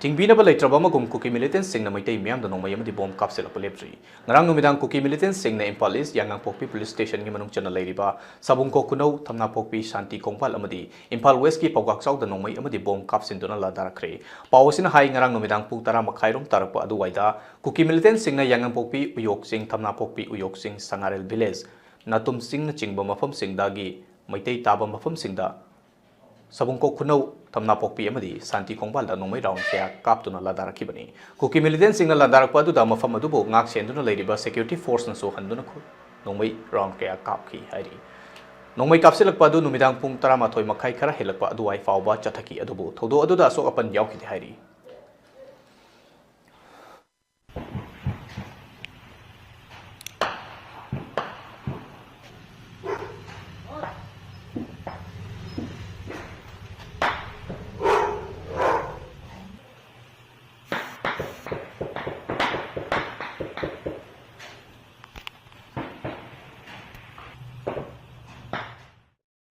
Thingbinaba leitraba amagum Kuki militant singna meitei miyamda nongmei amadi bomb kapsilakpa leptri. Ngarang numidang Kuki militant singna Impal East yangang pokpi police station gi manung chana leiriba sabungko kunau thamna pokpi shanti kongpal amadi Impal West ki pawgak chawda nongmei amadi bomb kapsinduna ladarakre. Pawasina hai ngarang numidang pung tara makhairom tarakpa aduwaida Kuki militant singna yangang pokpi uyok sing thamna pokpi uyok sing sangarel village natum singna chingba mafam singdagi meitei taba mafam singda sabungko kunau thamna pokpi amadi santi kongbal da nongmei round kya kaptuna ladarakibani Kuki militant singna ladarakpa adu da mafam adubo ngak senduna leiriba security force na so handuna nongmei round kya kapki hairi nongmei kapsilakpa adu numidang pung 13 makhai khara helakpa aduwai fawba chathaki adubo thodo adu da so apan yaukiti hairi